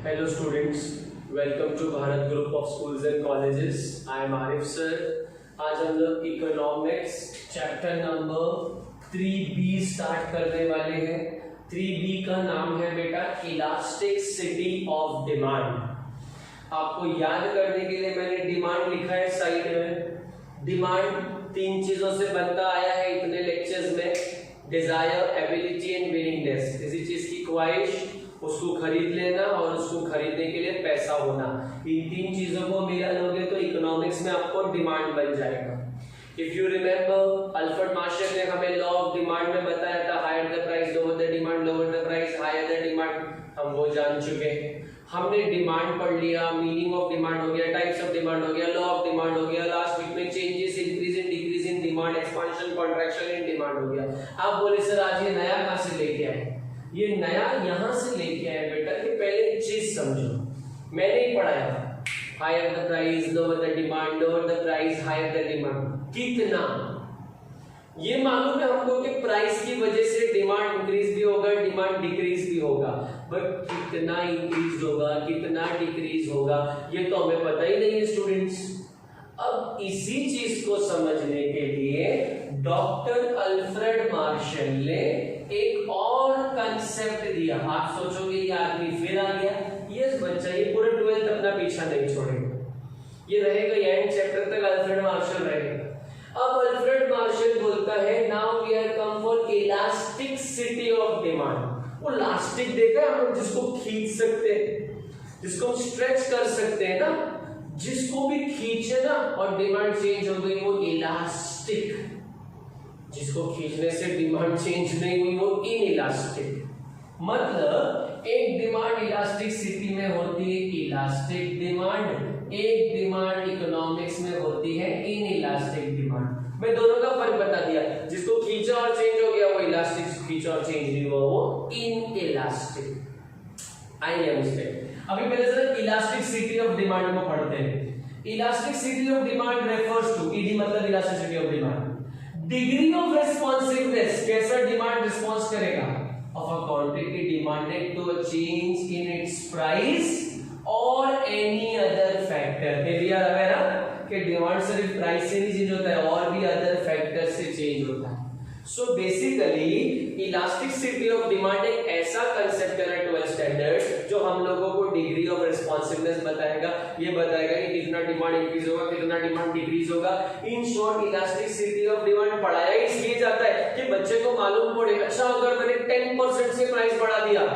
Hello students, welcome to Bharat Group of Schools and Colleges. I am Arif sir. आज हम लोग economics chapter number 3B start करने वाले हैं। 3B का नाम है बेटा इलास्टिसिटी ऑफ डिमांड। आपको याद करने के लिए मैंने डिमांड लिखा है साइड में। डिमांड तीन चीजों से बनता आया है इतने लेक्चर्स में, डिजायर, एबिलिटी एंड विलिंगनेस। किसी चीज की ख्वाहिश, उसको खरीद लेना और उसको खरीदने के लिए पैसा होना। इन तीन चीजों को मिला लोगे तो इकोनॉमिक्स में आपको डिमांड बन जाएगा। If you remember, Alfred Marshall ने हमें लॉ ऑफ डिमांड में बताया था, higher the price lower the demand, lower the price higher the demand. हम वो जान चुके। हमने डिमांड पढ़ लिया, मीनिंग ऑफ डिमांड हो गया, टाइप्स ऑफ डिमांड हो गया, लॉ ऑफ डिमांड हो गया, लास्ट वीक में changes, increase in decrease in demand, expansion, contraction in demand हो गया। आप बोले सर आज ये नया कहां से लेके आए? ये नया यहां से लेके आए बेटा कि पहले एक चीज समझो। मैंने ही पढ़ाया था, higher the price lower the demand, lower the price higher the demand. कितना ये मालूम है हमको कि प्राइस की वजह से डिमांड इंक्रीज भी होगा, डिमांड डिक्रीज भी होगा, बट कितना इंक्रीज होगा, कितना डिक्रीज होगा, ये तो हमें पता ही नहीं है स्टूडेंट्स। अब इसी चीज को समझने के लिए डॉक्टर अल्फ्रेड मार्शल ने एक और कंसेप्ट दिया। आप सोचोगे ये आदमी फिर आ गया। यस बच्चा, ये पूरे 12th अपना पीछा नहीं छोड़ेगा, ये रहेगा एंड चैप्टर तक अल्फ्रेड मार्शल रहेगा। अब अल्फ्रेड मार्शल बोलता है now we are come for elasticity of demand. वो इलास्टिक देखा है हम, जिसको खींच सकते हैं, जिसको हम स्ट्रेच कर सकते हैं ना, जिसको भी खींचे ना और डिमांड चेंज हो गई वो इलास्टिक, जिसको खींचने से डिमांड चेंज नहीं हुई वो इनइलास्टिक। मतलब एक डिमांड इलास्टिक सिटी में होती है इलास्टिक डिमांड, एक डिमांड इकोनॉमिक्स में होती है इनइलास्टिक डिमांड। मैं दोनों का फर्क बता दिया, जिसको खींचा और चेंज हो गया वो इलास्टिक, खींचा और चेंज नहीं हुआ वो इनइलास्टिक। आइए हम इसमें अभी पहले जरा इलास्टिसिटी ऑफ डिमांड को पढ़ते हैं। Elasticity of demand refers to, ED मतलब elasticity of demand, degree of responsiveness, कैसा डिमांड रिस्पॉन्स करेगा, of a quantity demanded to a change in its price और एनी अदर फैक्टर। क्लियर है ना कि डिमांड सिर्फ प्राइस से नहीं चेंज होता है, और भी अदर फैक्टर से चेंज होता है। So basically elasticity of demand एक ऐसा कंसेप्ट है 12th स्टैंडर्ड जो हम लोगों को डिग्री ऑफ रिस्पॉन्सिवनेस बताएगा। ये बताएगा कि कितना डिमांड इंक्रीज होगा, कितना डिमांड डिक्रीज होगा। In short elasticity of demand पढ़ाया इसलिए जाता है कि बच्चे को मालूम पड़े, अच्छा अगर मैंने 10% से प्राइस बढ़ा दिया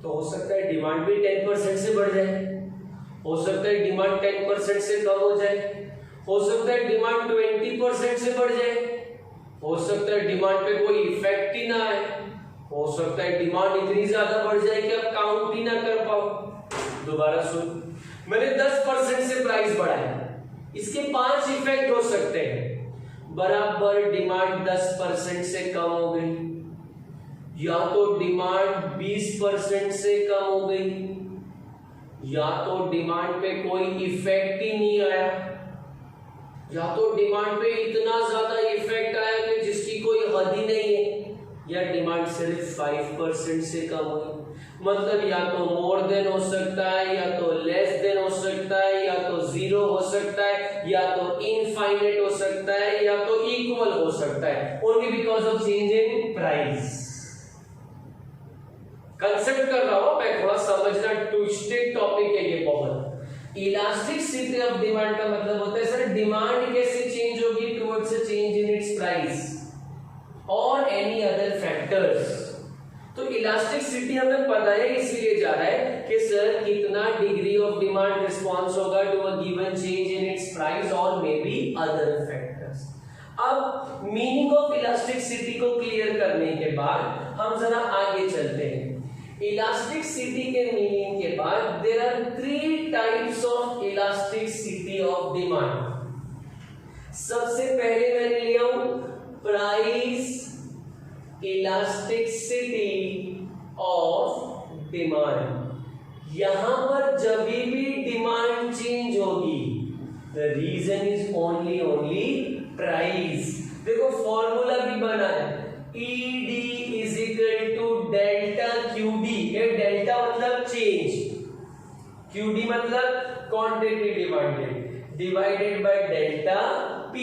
तो हो सकता है डिमांड भी 10% से बढ़ जाए, हो सकता है डिमांड 10% से कम हो जाए, हो सकता है डिमांड 20% से बढ़ जाए, हो सकता है डिमांड पे कोई इफेक्ट ही ना आए, हो सकता है डिमांड इतनी ज्यादा बढ़ जाए कि आप काउंट ही ना कर पाओ। दोबारा सुन, मैंने 10% से प्राइस बढ़ाया, इसके 5 इफेक्ट हो सकते हैं। बराबर डिमांड 10% से कम हो गई, या तो डिमांड 20% से कम हो गई, या तो डिमांड पे कोई इफेक्ट ही नहीं आया, या तो डिमांड पे इतना ज्यादा इफेक्ट आया कि जिसकी कोई हद ही नहीं है, या डिमांड सिर्फ 5% से कम हुई। मतलब या तो मोर देन हो सकता है, या तो लेस देन हो सकता है, या तो 0 हो सकता है, या तो इनफाइनाइट हो सकता है, या तो इक्वल हो सकता है, only because of change in price. Concept कर रहा हूं मैं, थोड़ा समझना, ट्विस्टेड टॉपिक है ये बहुत। इलास्टिसिटी ऑफ डिमांड का मतलब होता है सर डिमांड कैसे चेंज होगी towards a change in its price और एनी अदर फैक्टर्स। तो इलास्टिसिटी हमें पता है इसलिए जा रहा है कि सर कितना डिग्री ऑफ डिमांड रिस्पांस होगा to a given change in its price और मे बी अदर फैक्टर्स। अब मीनिंग ऑफ इलास्टिसिटी को क्लियर करने के बाद हम जरा आगे चलते हैं। इलास्टिसिटी के मीनिंग के बाद there are 3 types of elasticity of demand. सबसे पहले मैंने लिया हूं प्राइस इलास्टिसिटी ऑफ डिमांड। यहां पर जब भी डिमांड चेंज होगी the reason is only price. देखो फॉर्मूला भी बना है, ED is equal to delta QD। ये डेल्टा मतलब चेंज, QD मतलब quantity divided by delta P।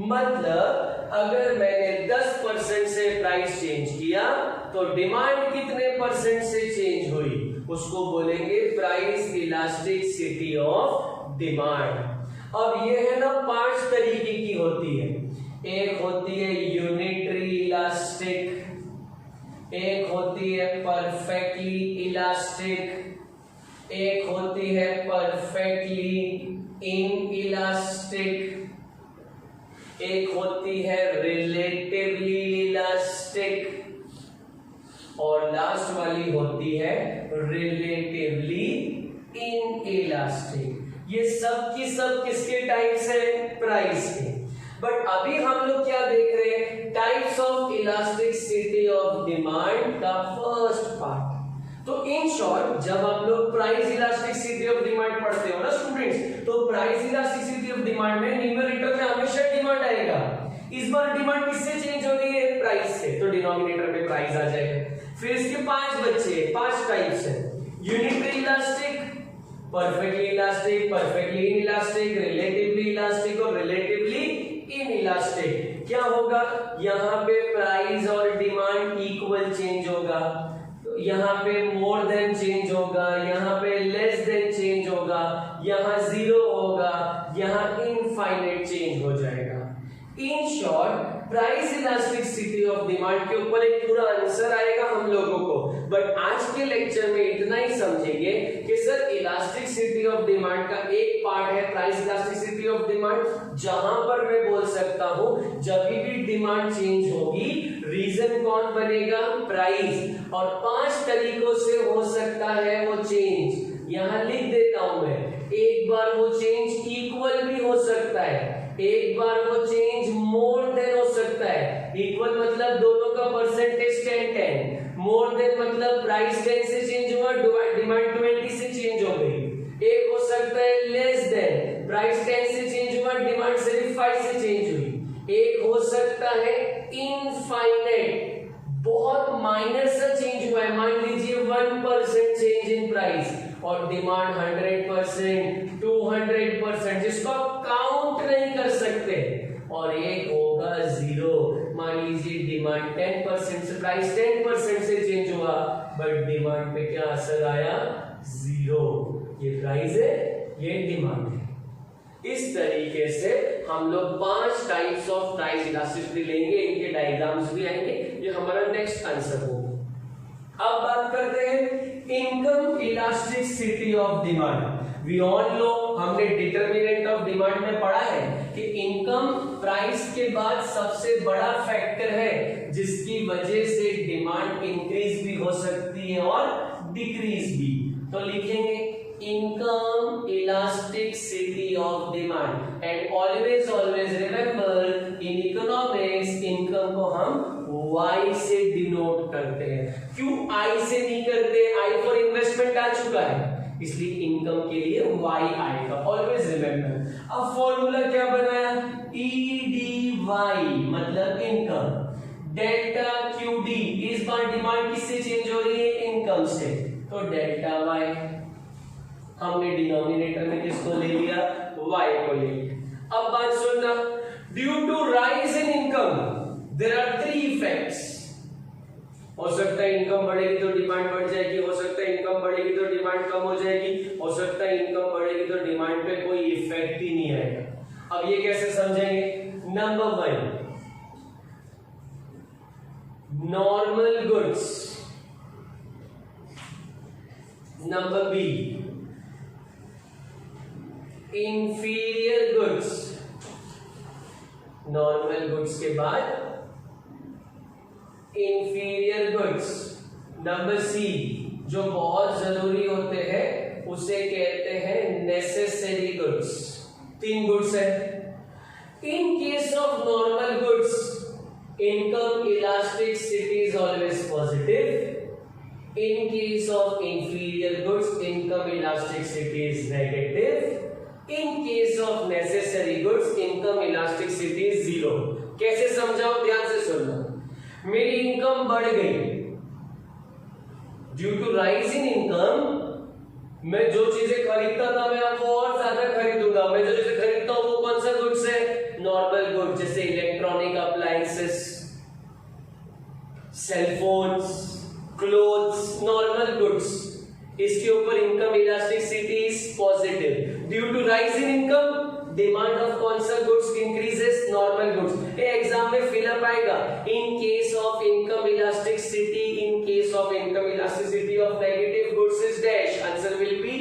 मतलब अगर मैंने 10% से प्राइस चेंज किया तो डिमांड कितने परसेंट से चेंज हुई, उसको बोलेंगे प्राइस इलास्टिसिटी ऑफ डिमांड। अब ये है ना 5 तरीके की होती है। एक होती है यूनिटरी इलास्टिक, एक होती है परफेक्टली इलास्टिक, एक होती है परफेक्टली इनइलास्टिक, एक होती है रिलेटिवली इलास्टिक और लास्ट वाली होती है रिलेटिवली इनइलास्टिक। ये सब की सब किसके टाइप्स है, प्राइस के। बट अभी हम लोग क्या देख रहे हैं, types of elasticity of demand का फर्स्ट पार्ट। तो इन शॉर्ट जब आप लोग प्राइस इलास्टिसिटी ऑफ डिमांड पढ़ते हो ना स्टूडेंट्स, तो प्राइस इलास्टिसिटी ऑफ डिमांड में न्यूमरेटर में हमेशा डिमांड आएगा। इस बार डिमांड किससे चेंज हो रही है, प्राइस से, तो डिनोमिनेटर में प्राइस आ जाएगा। फिर इसके 5 बच्चे 5 टाइप्स है, unitary elastic, perfectly elastic, perfectly inelastic, relatively elastic और रिलेटिवली इनइलास्टिक। क्या होगा, यहाँ पे प्राइस और डिमांड इक्वल चेंज होगा, यहाँ पे मोर देन चेंज होगा, यहाँ पे लेस देन चेंज होगा, यहाँ 0 होगा, यहाँ इनफाइनाइट चेंज हो जाएगा। In short price elasticity of demand के ऊपर एक पूरा आंसर आएगा हम लोगों को। बट आज के लेक्चर में इतना ही समझेंगे कि सर इलास्टिसिटी ऑफ डिमांड का एक पार्ट है प्राइस इलास्टिसिटी ऑफ डिमांड, जहां पर मैं बोल सकता हूं जब भी डिमांड चेंज होगी रीजन कौन बनेगा, प्राइस। और 5 तरीकों से हो सकता है वो चेंज, यहां लिख देता हूं मैं। एक बार वो चेंज इक्वल भी हो सकता है, एक बार वो चेंज मोर देन हो सकता है। इक्वल मतलब दोनों का परसेंटेज 10-10, मोर देन मतलब प्राइस 10 से चेंज हुआ, डिमांड 20 से चेंज हो गई। एक हो सकता है लेस देन, प्राइस 10 से चेंज हुआ, डिमांड सिर्फ 5 से चेंज हुई। एक हो सकता है इनफाइनाइट, बहुत माइनर सा चेंज हुआ है, मान लीजिए 1% चेंज इन प्राइस और डिमांड 100%, 200%, जिसको आप काउंट नहीं कर सकते। और एक होगा 0, मान लीजिए डिमांड 10% से, प्राइस 10% से चेंज हुआ बट डिमांड पे क्या असर आया, 0। ये प्राइस है, ये डिमांड है। इस तरीके से हम लोग 5 टाइप्स ऑफ प्राइस इलास्टिसिटी लेंगे, इनके डायग्राम्स भी आएंगे, ये हमारा नेक्स्ट आंसर होगा। अब बात करते हैं income elasticity of demand. We all know, हमने डिटरमिनेंट ऑफ डिमांड में पढ़ा है कि इनकम प्राइस के बाद सबसे बड़ा फैक्टर है जिसकी वजह से डिमांड इंक्रीज भी हो सकती है और डिक्रीज भी। तो लिखेंगे income elasticity of demand. And always remember in economics income को हम Y से डिनोट करते हैं। क्यों I से नहीं करते, I फॉर इन्वेस्टमेंट आ चुका है, इसलिए इनकम के लिए Y आएगा, ऑलवेज रिमेंबर। अब फॉर्मूला क्या बनाया, EDY मतलब इनकम, डेल्टा QD, इस बार डिमांड किससे चेंज हो रही है, इनकम से, तो डेल्टा Y। हमने डिनोमिनेटर में किसको ले लिया, Y को ले लिया। अब बात सुनना, due to rise in income there are 3 effects। हो सकता है इनकम बढ़ेगी तो डिमांड बढ़ जाएगी, हो सकता है इनकम बढ़ेगी तो डिमांड कम हो जाएगी, हो सकता है इनकम बढ़ेगी तो डिमांड पे कोई इफेक्ट ही नहीं आएगा। अब ये कैसे समझेंगे, number 1 normal goods, number B inferior goods. Normal goods के बाद इंफीरियर गुड्स। नंबर C जो बहुत जरूरी होते हैं उसे कहते हैं नेसेसरी गुड्स। 3 गुड्स है। इन case of normal goods income elasticity is always positive. In case of inferior goods income elasticity is negative. In case of necessary goods income elasticity is 0। कैसे समझाओ, ध्यान से सुनना। मेरी इनकम बढ़ गई, due to rise in income मैं जो चीजें खरीदता था मैं अब वो और ज्यादा खरीदूंगा। मैं जो चीजें खरीदता हूँ वो कौन सा गुड्स है? नॉर्मल गुड्स, जैसे electronic appliances, cellphones, clothes, normal goods. इसके ऊपर income elasticity is positive. Due to rise in income demand of कौन सा गुड्स इंक्रीजेस? Normal goods. ये एग्जाम में फिलअप आएगा। In case of income elasticity, in case of income elasticity of negative goods is dash, answer will be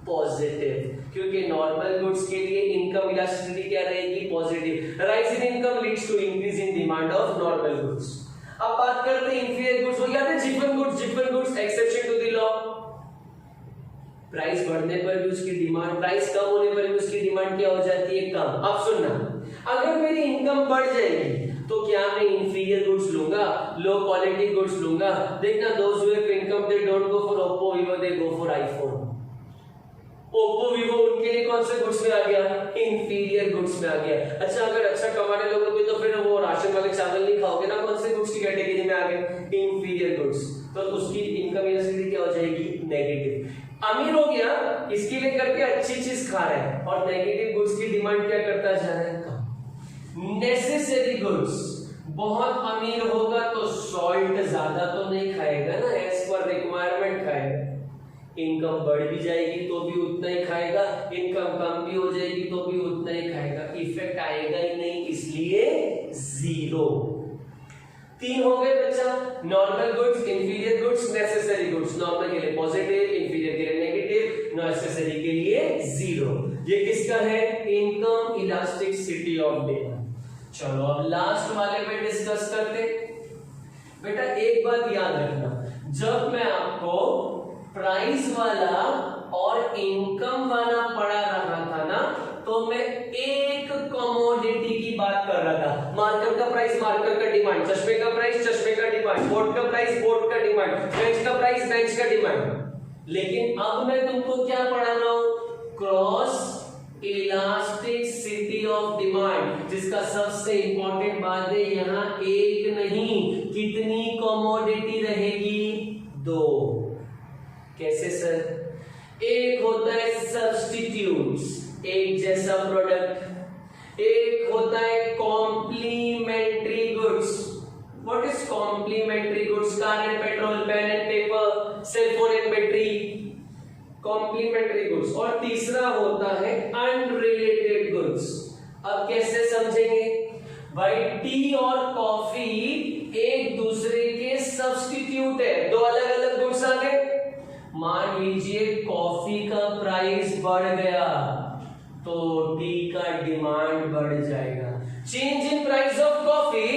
positive, क्योंकि normal goods के लिए income elasticity क्या रहेगी? Positive. Rise in income leads to increase in demand of normal goods. अब बात करते हैं inferior goods. हो याद है Giffen goods, Giffen goods exception to the law. Price बढ़ने पर भी उसकी डिमांड, प्राइस कम होने पर भी उसकी डिमांड क्या हो जाती है? कम। अब सुनना, अगर मेरी इनकम बढ़ जाएगी तो क्या मैं इंफीरियर गुड्स लूंगा, लो क्वालिटी गुड्स लूंगा? देखना, those who have income they don't go for Oppo Vivo, they go for iPhone. Oppo Vivo उनके लिए कौन से गुड्स में आ गया? इंफीरियर गुड्स में आ गया। अच्छा, अगर अच्छा कमाने लोगोगे तो फिर वो राशन वाले चावल नहीं खाओगे ना, कौन से गुड्स की कैटेगरी में आ गए? Inferior goods. तो उसकी इनकम इलास्टिसिटी क्या हो जाएगी? नेगेटिव। अमीर हो गया, इसके लिए करके अच्छी चीज खा रहा है और नेगेटिव गुड्स की डिमांड क्या करता जा रहा है? कम। नेसेसरी गुड्स, बहुत अमीर होगा तो सॉल्ट ज्यादा तो नहीं खाएगा ना, एज पर रिक्वायरमेंट खाएगा। इनकम बढ़ भी जाएगी तो भी उतना ही खाएगा, इनकम कम भी हो जाएगी तो भी उतना ही खाएगा, इफेक्ट आएगा ही नहीं, इसलिए जीरो। तीन हो गए बच्चा, normal goods, inferior goods, necessary goods. Normal के लिए पॉजिटिव, इंफीरियर के लिए नेगेटिव, नेसेसरी के लिए जीरो। ये किसका है? Income elasticity of demand. चलो अब लास्ट वाले पे डिस्कस करते। बेटा एक बात याद रखना, जब मैं आपको प्राइस वाला और इनकम वाला पढ़ा रहा था ना, तो मैं एक कमोडिटी की बात कर रहा था। मार्कर का प्राइस, मार्कर का डिमांड, चश्मे का प्राइस, चश्मे का डिमांड, बोर्ड का प्राइस, बोर्ड का डिमांड, बेंच का प्राइस, बेंच का डिमांड। लेकिन अब मैं तुमको क्या पढ़ा रहा हूं? क्रॉस इलास्टिसिटी ऑफ डिमांड, जिसका सबसे इंपॉर्टेंट बात है यहां एक नहीं, कितनी कमोडिटी रहेगी? दो। कैसे सर? एक होता है सब्स्टिट्यूट्स, एक जैसा प्रोडक्ट, एक होता है complementary goods. What is complementary goods? Car and petrol, pen and paper, cell phone and battery, complementary goods. और तीसरा होता है अनरिलेटेड गुड्स। अब कैसे समझेंगे भाई? टी और कॉफी एक दूसरे के सब्स्टिट्यूट है, दो अलग अलग गुड्स आ गए। मान लीजिए कॉफी का प्राइस बढ़ गया तो टी का डिमांड बढ़ जाएगा। Change in price of coffee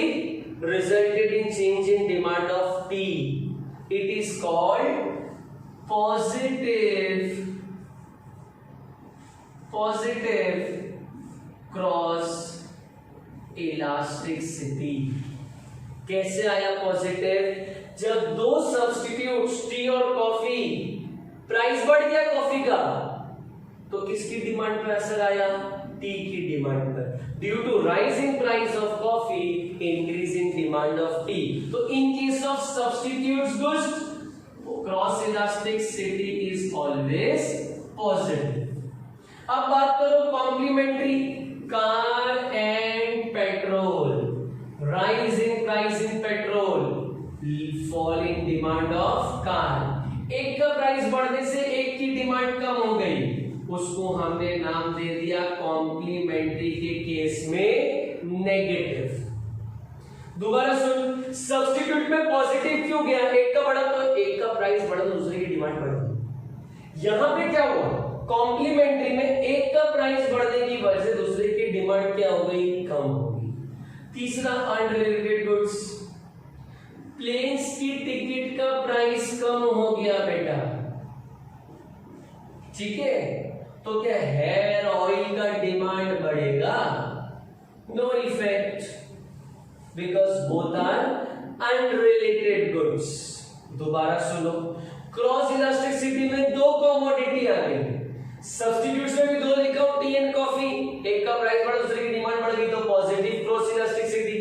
resulted in change in demand of T. It is called positive cross elasticity. कैसे आया पॉजिटिव? जब दो सब्स्टिट्यूट्स टी और कॉफी, प्राइस बढ़ गया कॉफी का तो किसकी डिमांड पर असर आया? टी की डिमांड पर। Due to rise in price of coffee, increase in demand of tea. तो in case of substitutes goods, cross elasticity is always positive. अब बात करो complementary, car and petrol, rise in price in petrol, fall in demand of car. एक का price बढ़ने से एक की डिमांड कम हो गई, उसको हमने नाम दे दिया कॉम्प्लीमेंट्री के केस में नेगेटिव। दोबारा सुन, सब्स्टिट्यूट में पॉजिटिव क्यों गया? एक का बढ़ा तो एक का प्राइस बढ़ा तो दूसरे की डिमांड बढ़ी। यहां पे क्या हुआ? कॉम्प्लीमेंट्री में एक का प्राइस बढ़ने की वजह से दूसरे की डिमांड क्या हो गई? कम हो गई। तीसरा अनरिलेटेड गुड्स, प्लेन्स की टिकट का प्राइस कम हो गया बेटा, ठीक है, तो क्या हेयर ऑयल का डिमांड बढ़ेगा? No effect, because both are unrelated goods. दोबारा सुनो, क्रॉस इलास्टिसिटी में दो कमोडिटी आ गई, सब्स्टिट्यूट्स में भी दो लिखा हूं, टी एंड कॉफी, एक का प्राइस बढ़ा दूसरे की डिमांड बढ़ गई तो पॉजिटिव क्रॉस इलास्टिसिटी।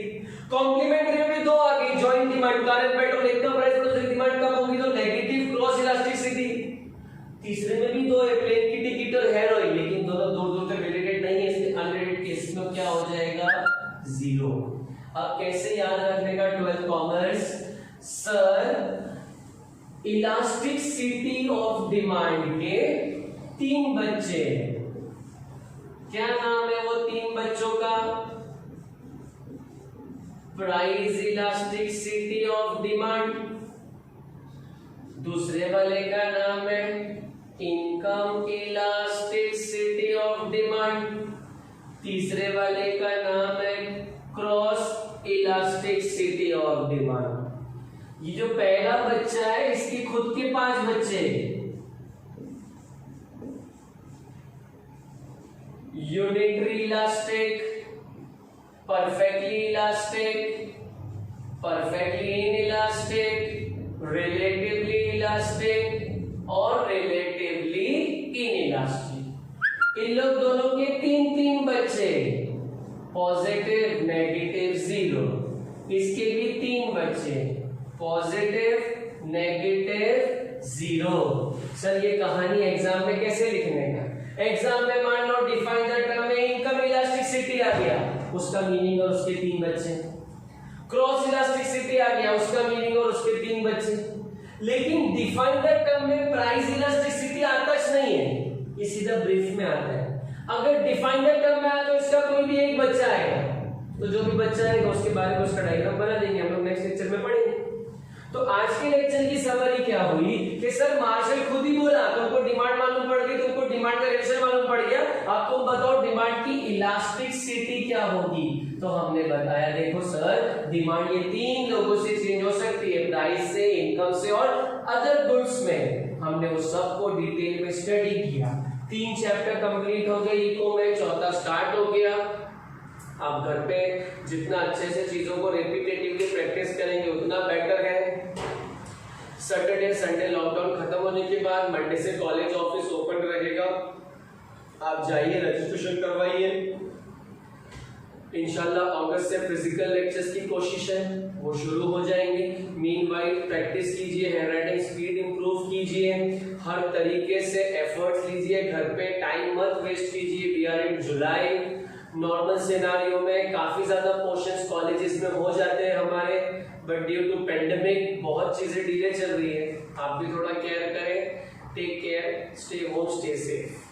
कॉम्प्लीमेंट्री में भी दो आ गई, joint demand, car and petrol, एक का प्राइस बढ़ा दूसरे की डिमांड कम होगी तो नेगेटिव क्रॉस तीसरे में भी दो है, प्लेन की टिकट और हेरोइन, लेकिन दोनों दूर दूर तक रिलेटेड नहीं है, इसलिए अनरिलेटेड केस में क्या हो जाएगा 0। अब कैसे याद रखने का 12th commerce? Sir elasticity of demand के 3 बच्चे, क्या नाम है वो 3 बच्चों का? प्राइस इलास्टिसिटी ऑफ डिमांड, दूसरे वाले का नाम है इनकम इलास्टिसिटी ऑफ डिमांड, तीसरे वाले का नाम है क्रॉस इलास्टिसिटी ऑफ डिमांड। ये जो पहला बच्चा है इसके खुद के 5 बच्चे, unitary elastic, perfectly elastic, perfectly inelastic, relatively elastic और रिलेटिवली इनइलास्टिक। इन लोग दोनों के 3 बच्चे, पॉजिटिव नेगेटिव 0, इसके भी 3 बच्चे, पॉजिटिव नेगेटिव 0। सर ये कहानी एग्जाम में कैसे लिखने का? एग्जाम में मान लो डिफाइन द टर्म में इनकम इलास्टिसिटी आ गया, उसका मीनिंग और उसके 3 बच्चे, क्रॉस इलास्टिसिटी आ गया, उसका मीनिंग और उसके 3 बच्चे, लेकिन डिफाइन द टर्म में प्राइस इलास्टिसिटी आता नहीं है, ये सीधा ब्रीफ में आता है। अगर डिफाइन द टर्म में आया तो इसका कोई भी एक बच्चा आएगा, तो जो भी बच्चा आएगा उसके बारे में उसका डायग्राम बना देंगे, हम लोग नेक्स्ट लेक्चर में पढ़ेंगे। तो आज के लेक्चर की समरी क्या हुई कि सर मार्शल खुद ही बोला, तुमको डिमांड मालूम पड़ गई, तुमको डिमांड का रिलेशन मालूम पड़ गया, अब तुम बताओ डिमांड की इलास्टिसिटी क्या होगी? तो हमने बताया देखो सर डिमांड ये 3 लोगों से चेंज हो सकती है, प्राइस से, इनकम से और अदर गुड्स में। हमने वो सबको डिटेल में स्टडी किया, 3 चैप्टर कंप्लीट हो गए इको में, 4था स्टार्ट हो गया। आप घर पे जितना अच्छे से चीजों को रिपीटेटिवली प्रैक्टिस करेंगे उतना बेटर है। सैटरडे संडे लॉकडाउन खत्म होने के बाद मंडे से कॉलेज ऑफिस ओपन रहेगा, आप जाइए रजिस्ट्रेशन करवाइए। इंशाल्लाह अगस्त से फिजिकल लेक्चर्स की कोशिश है वो शुरू हो जाएंगे। मीनवाइल प्रैक्टिस कीजिए, हैंडराइटिंग स्पीड इंप्रूव कीजिए, हर तरीके से एफर्ट्स लीजिए, घर पे टाइम मत वेस्ट कीजिए। We are in July, normal scenario में काफी ज्यादा पोर्शंस कॉलेजेस में हो जाते हैं हमारे, बट ड्यू टू पेंडेमिक बहुत चीजें डिले चल रही है। आप भी थोड़ा केयर करें, take care, stay home, stay safe.